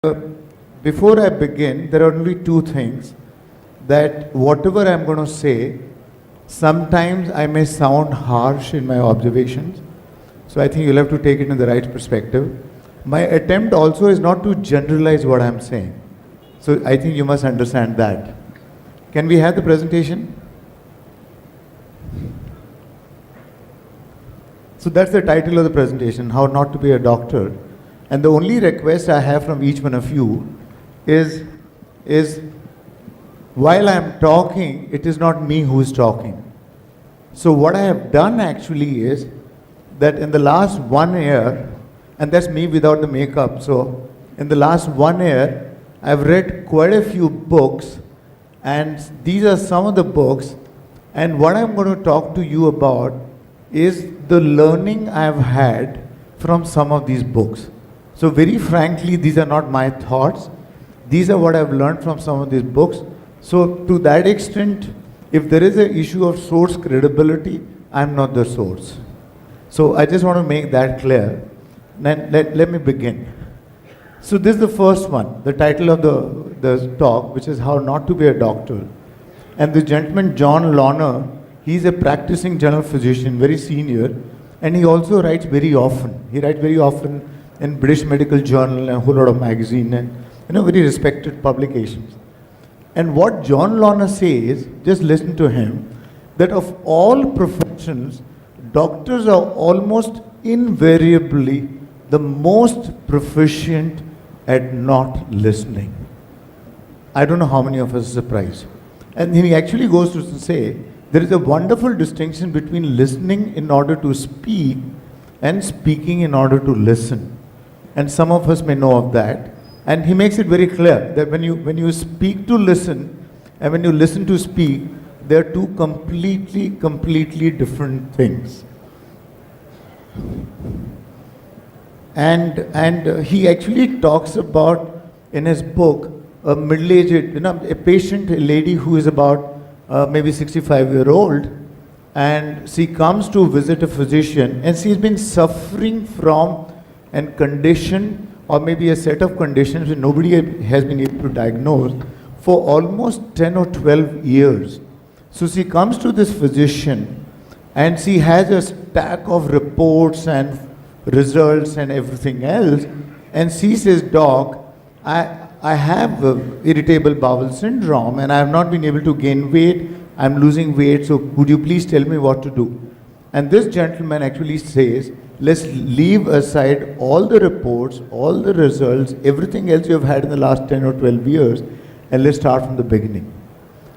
Uh, Before I begin, there are only two things that whatever I'm going to say, sometimes I may sound harsh in my observations. So I think you'll have to take it in the right perspective. My attempt also is not to generalize what I'm saying. So I think you must understand that. Can we have the presentation? So that's the title of the presentation, How Not to Be a Doctor. And the only request I have from each one of you is while I am talking, it is not me who is talking. So what I have done actually is that in the last 1 year, and that's me without the makeup, so in the last 1 year, I've read quite a few books, and these are some of the books, and what I'm going to talk to you about is the learning I've had from some of these books. So very frankly, these are not my thoughts. These are what I've learned from some of these books. So to that extent, if there is an issue of source credibility, I'm not the source. So I just want to make that clear. Then let me begin. So this is the first one, the title of the talk, which is How Not to Be a Doctor. And the gentleman, John Lorner, he's a practicing general physician, very senior, and he also writes very often. He writes very often in British Medical Journal and a whole lot of magazine and very respected publications. And what John Lorner says, just listen to him, that of all professions, doctors are almost invariably the most proficient at not listening. I don't know how many of us are surprised. And he actually goes to say, there is a wonderful distinction between listening in order to speak and speaking in order to listen. And some of us may know of that. And he makes it very clear that when you speak to listen and when you listen to speak, they are two completely different things. And he actually talks about in his book a middle-aged, a patient, a lady who is about maybe 65-year-old, and she comes to visit a physician, and she's been suffering from a condition or maybe a set of conditions that nobody has been able to diagnose for almost 10 or 12 years. So she comes to this physician and she has a stack of reports and results and everything else, and she says, Doc, I have irritable bowel syndrome and I have not been able to gain weight. I'm losing weight, so could you please tell me what to do? And this gentleman actually says, let's leave aside all the reports, all the results, everything else you have had in the last 10 or 12 years, and let's start from the beginning.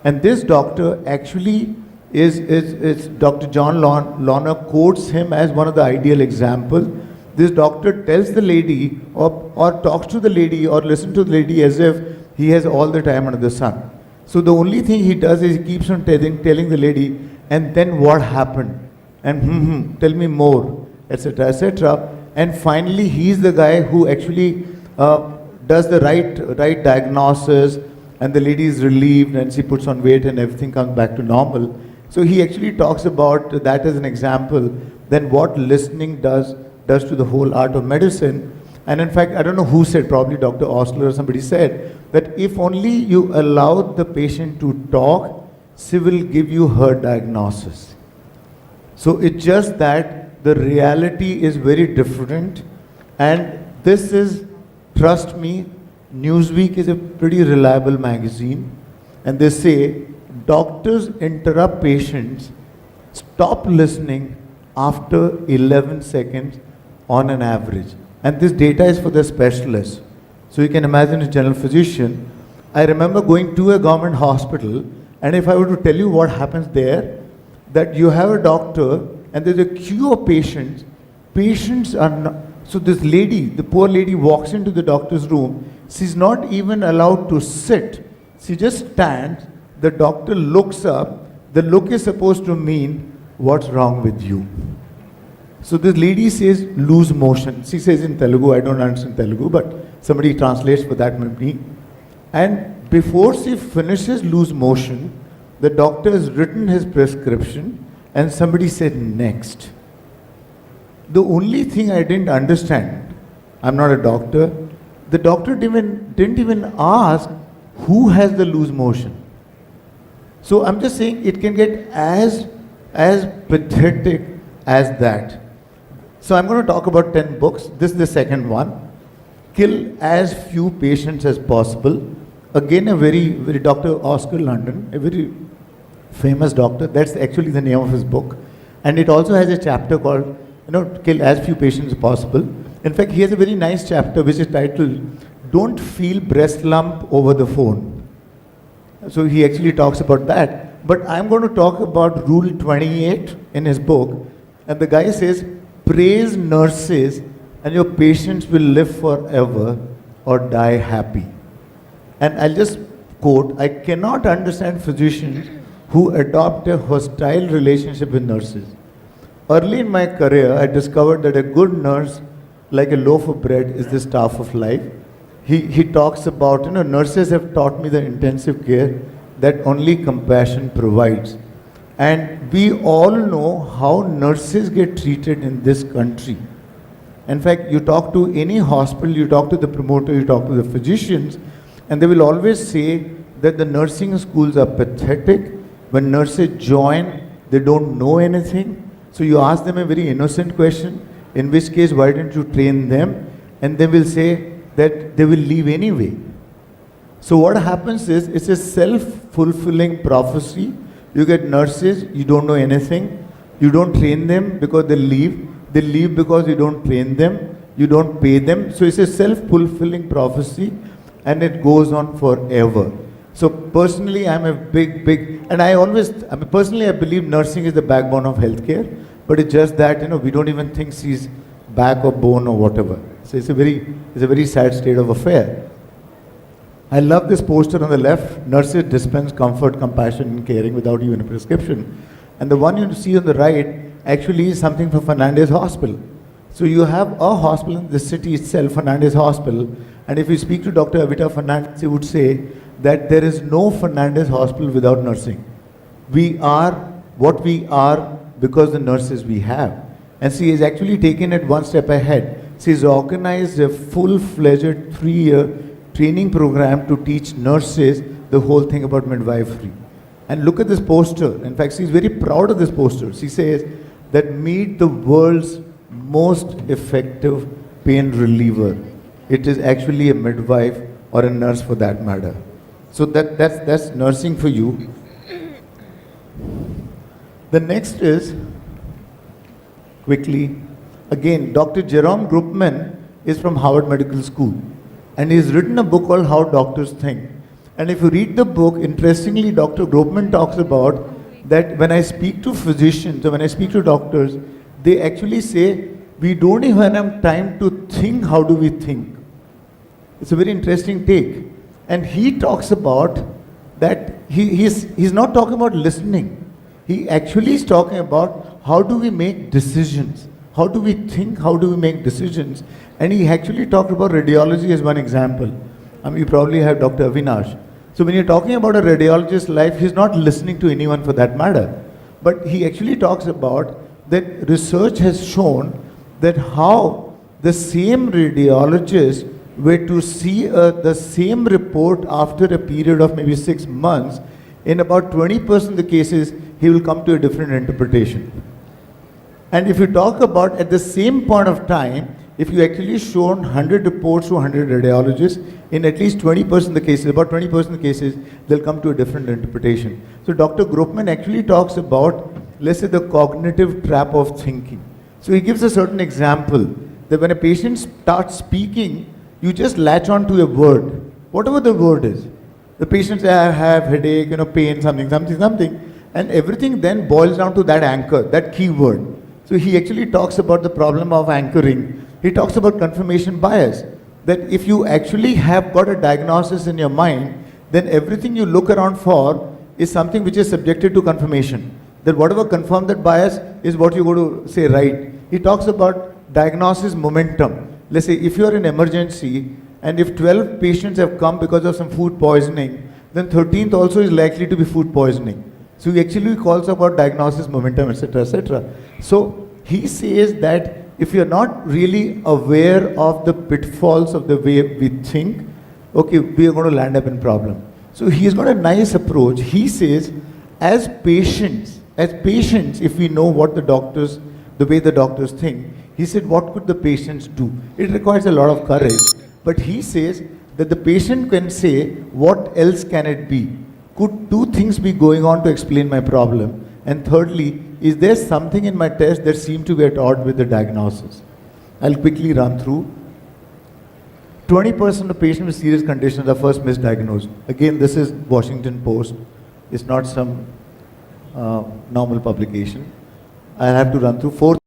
And this doctor actually is Dr. John Lorner quotes him as one of the ideal examples. This doctor tells the lady or talks to the lady or listens to the lady as if he has all the time under the sun. So the only thing he does is he keeps on telling the lady, and then what happened? And tell me more, etc., etc. And finally, he's the guy who actually does the right diagnosis, and the lady is relieved, and she puts on weight, and everything comes back to normal. So he actually talks about that as an example, then what listening does to the whole art of medicine. And in fact, I don't know who said, probably Dr. Osler or somebody said, that if only you allow the patient to talk, she will give you her diagnosis. So it's just that the reality is very different, and this is, trust me, Newsweek is a pretty reliable magazine, and they say doctors interrupt patients, stop listening after 11 seconds on an average. And this data is for the specialists. So you can imagine a general physician. I remember going to a government hospital, and if I were to tell you what happens there, that you have a doctor and there's a queue of patients are not, so this lady, the poor lady, walks into the doctor's room, she's not even allowed to sit, she just stands, the doctor looks up, the look is supposed to mean, what's wrong with you? So this lady says, lose motion. She says in Telugu, I don't understand Telugu, but somebody translates for that maybe. And before she finishes lose motion, the doctor has written his prescription, and somebody said, next. The only thing I didn't understand, I'm not a doctor, the doctor didn't even ask who has the loose motion. So I'm just saying it can get as pathetic as that. So I'm going to talk about 10 books. This is the second one. Kill as few patients as possible. Again, a very Dr. Oscar London, a very famous doctor. That's actually the name of his book. And it also has a chapter called, kill as few patients as possible. In fact, he has a very nice chapter which is titled, Don't Feel Breast Lump Over the Phone. So he actually talks about that. But I'm going to talk about Rule 28 in his book. And the guy says, praise nurses and your patients will live forever or die happy. And I'll just quote, I cannot understand physicians who adopt a hostile relationship with nurses. Early in my career, I discovered that a good nurse, like a loaf of bread, is the staff of life. He talks about, nurses have taught me the intensive care that only compassion provides. And we all know how nurses get treated in this country. In fact, you talk to any hospital, you talk to the promoter, you talk to the physicians, and they will always say that the nursing schools are pathetic. When nurses join, they don't know anything. So you ask them a very innocent question, in which case, why didn't you train them? And they will say that they will leave anyway. So what happens is, it's a self-fulfilling prophecy. You get nurses, you don't know anything. You don't train them because they leave. They leave because you don't train them. You don't pay them. So it's a self-fulfilling prophecy, and it goes on forever. So personally, I'm a big, and personally I believe nursing is the backbone of healthcare, but it's just that, we don't even think she's back or bone or whatever. So it's a very sad state of affair. I love this poster on the left, nurses dispense comfort, compassion and caring without even a prescription. And the one you see on the right actually is something for Fernandez Hospital. So you have a hospital in the city itself, Fernandez Hospital, and if you speak to Dr. Avita Fernandez, he would say that there is no Fernandez Hospital without nursing. We are what we are because the nurses we have. And she has actually taken it one step ahead. She has organized a full-fledged 3-year training program to teach nurses the whole thing about midwifery. And look at this poster. In fact, she's very proud of this poster. She says that meet the world's most effective pain reliever. It is actually a midwife or a nurse for that matter. So that's nursing for you. The next is, quickly, again, Dr. Jerome Groopman is from Harvard Medical School. And he's written a book called How Doctors Think. And if you read the book, interestingly, Dr. Groopman talks about that when I speak to physicians or when I speak to doctors, they actually say, we don't even have time to think, how do we think? It's a very interesting take. And he talks about that he's not talking about listening. He actually is talking about how do we make decisions? How do we think? How do we make decisions? And he actually talked about radiology as one example. You probably have Dr. Avinash. So when you're talking about a radiologist's life, he's not listening to anyone for that matter. But he actually talks about that research has shown that how the same radiologist were to see the same report after a period of maybe 6 months, in about 20% of the cases, he will come to a different interpretation. And if you talk about at the same point of time, if you actually shown 100 reports to 100 radiologists, in at least 20% of the cases, about 20% of the cases, they'll come to a different interpretation. So Dr. Groopman actually talks about, let's say, the cognitive trap of thinking. So he gives a certain example that when a patient starts speaking, you just latch on to a word, whatever the word is. The patient says, I have headache, pain, something, and everything then boils down to that anchor, that key word. So he actually talks about the problem of anchoring. He talks about confirmation bias, that if you actually have got a diagnosis in your mind, then everything you look around for is something which is subjected to confirmation. That whatever confirms that bias is what you're going to say right. He talks about diagnosis momentum. Let's say if you're in emergency and if 12 patients have come because of some food poisoning, then 13th also is likely to be food poisoning. So he actually calls about diagnosis momentum, etc., etc. So he says that if you're not really aware of the pitfalls of the way we think, okay, we are going to land up in problem. So he's got a nice approach. He says, as patients, if we know what the way the doctors think, he said, what could the patients do? It requires a lot of courage. But he says that the patient can say, what else can it be? Could two things be going on to explain my problem? And thirdly, is there something in my test that seems to be at odds with the diagnosis? I'll quickly run through. 20% of patients with serious conditions are first misdiagnosed. Again, this is Washington Post. It's not some normal publication. I'll have to run through. Fourth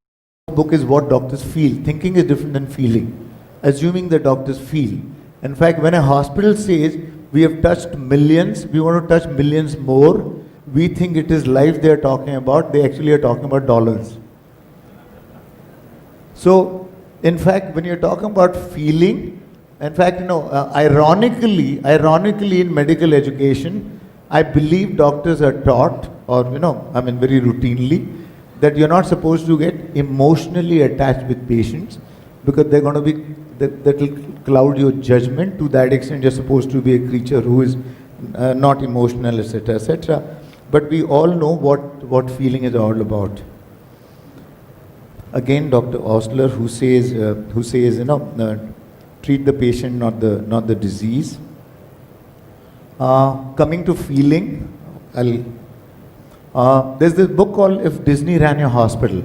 book is what doctors feel. Thinking is different than feeling. Assuming the doctors feel. In fact, when a hospital says, we have touched millions, we want to touch millions more, we think it is life they are talking about, they actually are talking about dollars. So, in fact, when you're talking about feeling, in fact, ironically in medical education, I believe doctors are taught, or very routinely, that you're not supposed to get emotionally attached with patients because they're going to be, that will cloud your judgment. To that extent, you're supposed to be a creature who is not emotional, etc., etc. But we all know what feeling is all about. Again, Dr. Osler, who says, treat the patient, not the disease. Coming to feeling, there's this book called If Disney Ran Your Hospital.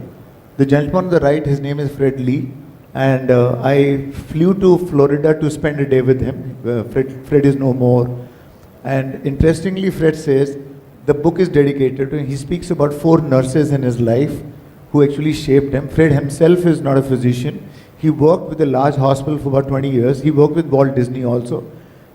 The gentleman on the right, his name is Fred Lee, and I flew to Florida to spend a day with him. Fred is no more. And interestingly, Fred says, the book is dedicated to him. He speaks about 4 nurses in his life who actually shaped him. Fred himself is not a physician. He worked with a large hospital for about 20 years. He worked with Walt Disney also.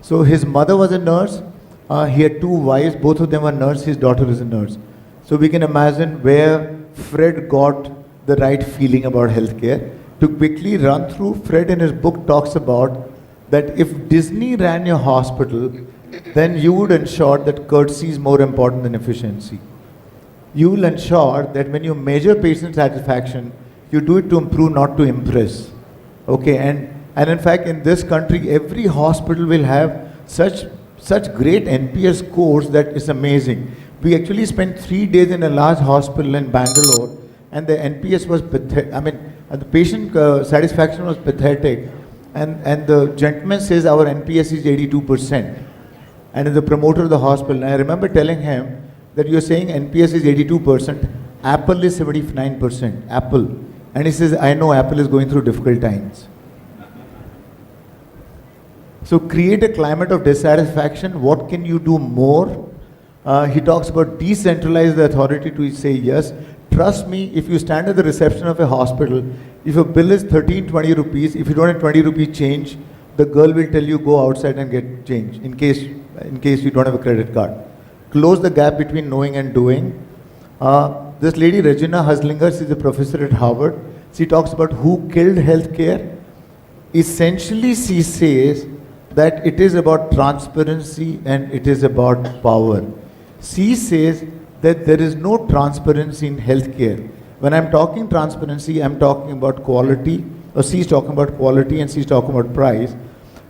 So his mother was a nurse. He had 2 wives. Both of them were nurses. His daughter is a nurse. So we can imagine where Fred got the right feeling about healthcare. To quickly run through, Fred in his book talks about that if Disney ran your hospital, then you would ensure that courtesy is more important than efficiency. You will ensure that when you measure patient satisfaction, you do it to improve, not to impress. Okay, and in fact, in this country, every hospital will have such great NPS scores that is amazing. We actually spent 3 days in a large hospital in Bangalore, and the NPS was pathetic. The patient satisfaction was pathetic, and the gentleman says our NPS is 82%. And the promoter of the hospital, and I remember telling him that you're saying NPS is 82%, Apple is 79%, Apple. And he says, I know Apple is going through difficult times. So create a climate of dissatisfaction. What can you do more? He talks about decentralize the authority to say yes. Trust me, if you stand at the reception of a hospital, if a bill is 13-20 rupees, if you don't have 20 rupee change, the girl will tell you go outside and get change in case you don't have a credit card. Close the gap between knowing and doing. This lady Regina Huslinger, she's a professor at Harvard. She talks about who killed healthcare. Essentially, she says that it is about transparency and it is about power. She says that there is no transparency in healthcare. When I'm talking transparency, I'm talking about quality, or she's talking about quality and she's talking about price.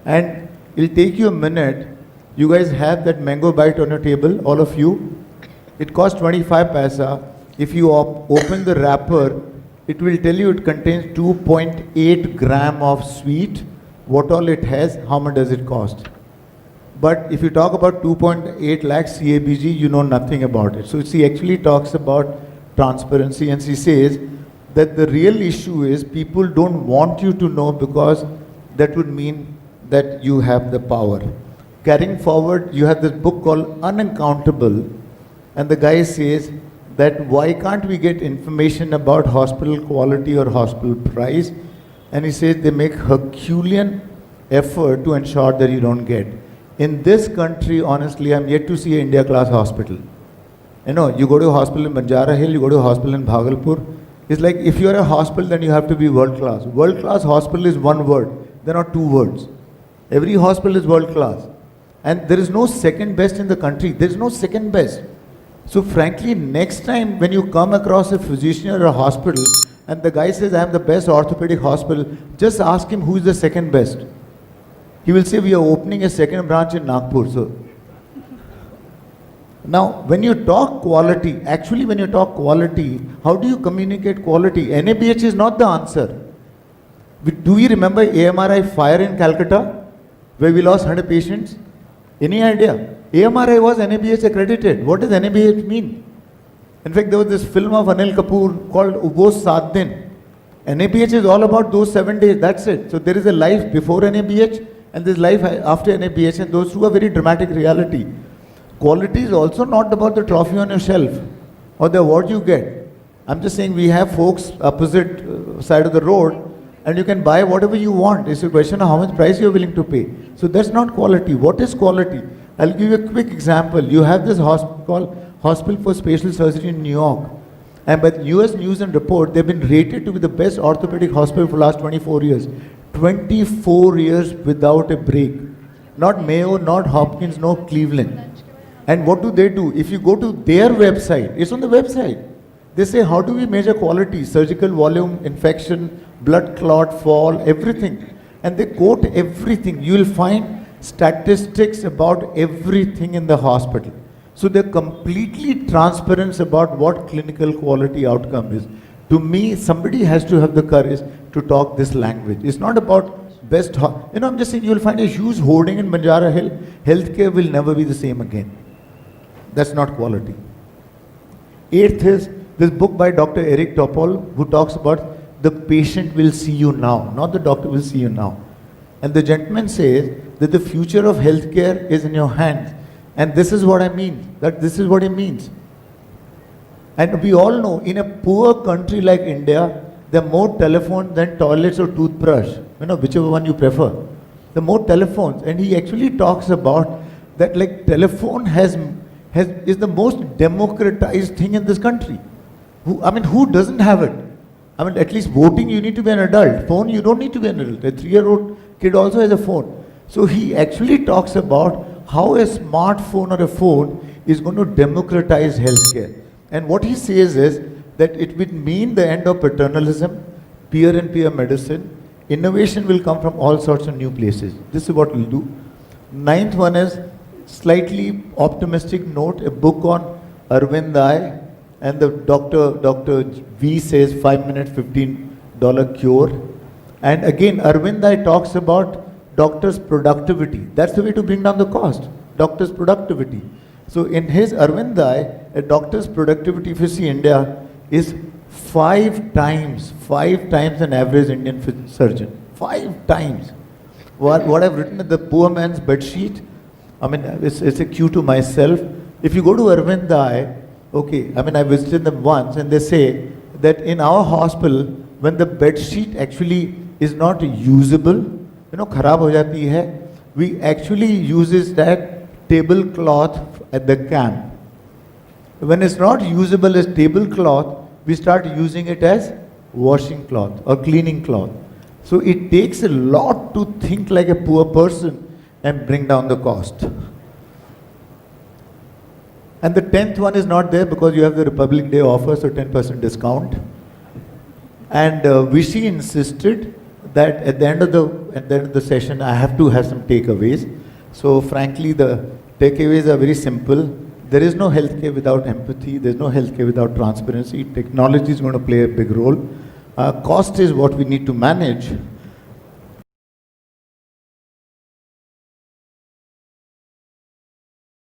And it'll take you a minute. You guys have that mango bite on your table, all of you. It costs 25 paisa. If you open the wrapper, it will tell you it contains 2.8 gram of sweet. What all it has, how much does it cost? But if you talk about 2.8 lakh CABG, you know nothing about it. So she actually talks about transparency, and she says that the real issue is people don't want you to know because that would mean that you have the power. Carrying forward, you have this book called Unaccountable, and the guy says that why can't we get information about hospital quality or hospital price? And he says they make Herculean effort to ensure that you don't get. In this country, honestly, I'm yet to see an India class hospital. You know, you go to a hospital in Banjara Hill, you go to a hospital in Bhagalpur. It's like if you're a hospital, then you have to be world class. World class hospital is one word, they're not 2 words. Every hospital is world class. And there is no second best in the country. There is no second best. So frankly, next time when you come across a physician or a hospital, and the guy says, I am the best orthopedic hospital, just ask him who is the second best. He will say, we are opening a second branch in Nagpur. So, now, when you talk quality, actually when you talk quality, how do you communicate quality? NABH is not the answer. Do we remember AMRI fire in Calcutta, where we lost 100 patients? Any idea? AMRI was NABH accredited. What does NABH mean? In fact, there was this film of Anil Kapoor called Ubos Saat Din. NABH is all about those 7 days, that's it. So there is a life before NABH and there is life after NABH, and those two are very dramatic reality. Quality is also not about the trophy on your shelf or the award you get. I'm just saying we have folks opposite side of the road and you can buy whatever you want. It's a question of how much price you're willing to pay. So that's not quality. What is quality? I'll give you a quick example. You have this hospital called Hospital for Special Surgery in New York. And by the US News and Report, they've been rated to be the best orthopedic hospital for the last 24 years. 24 years without a break. Not Mayo, not Hopkins, no Cleveland. And what do? If you go to their website, it's on the website. They say, how do we measure quality? Surgical volume, infection, blood clot, fall, everything. And they quote everything. You will find statistics about everything in the hospital. So they're completely transparent about what clinical quality outcome is. To me, somebody has to have the courage to talk this language. It's not about best, I'm just saying you will find a huge hoarding in Banjara Hill. Healthcare will never be the same again. That's not quality. 8th is this book by Dr. Eric Topol, who talks about the patient will see you now, not the doctor will see you now. And the gentleman says that the future of healthcare is in your hands. And this is what I mean, that this is what he means. And we all know in a poor country like India, there are more telephones than toilets or toothbrush, whichever one you prefer. The more telephones. And he actually talks about that like telephone is the most democratized thing in this country. Who doesn't have it? At least voting, you need to be an adult. Phone, you don't need to be an adult. A 3-year-old kid also has a phone. So he actually talks about how a smartphone or a phone is going to democratize healthcare. And what he says is that it will mean the end of paternalism, peer-and-peer medicine. Innovation will come from all sorts of new places. This is what we'll do. 9th one is slightly optimistic note, a book on Arvindai, and the Dr. V says 5 minutes, $15 cure. And again, Arvindai talks about doctors' productivity. That's the way to bring down the cost, doctors' productivity. So in his Arvindai, a doctor's productivity, if you see India, is 5 times an average Indian surgeon. 5 times. What I've written in the poor man's bedsheet, it's a cue to myself. If you go to Arvindai, I visited them once and they say that in our hospital, when the bedsheet actually is not usable, kharab ho jati hai, we actually uses that tablecloth at the camp. When it's not usable as tablecloth, we start using it as washing cloth or cleaning cloth. So it takes a lot to think like a poor person and bring down the cost. And the 10th one is not there because you have the Republic Day offer, so 10% discount. And Vishy insisted that at the end of the session, I have to have some takeaways. So frankly, the takeaways are very simple. There is no healthcare without empathy. There's no healthcare without transparency. Technology is going to play a big role. Cost is what we need to manage.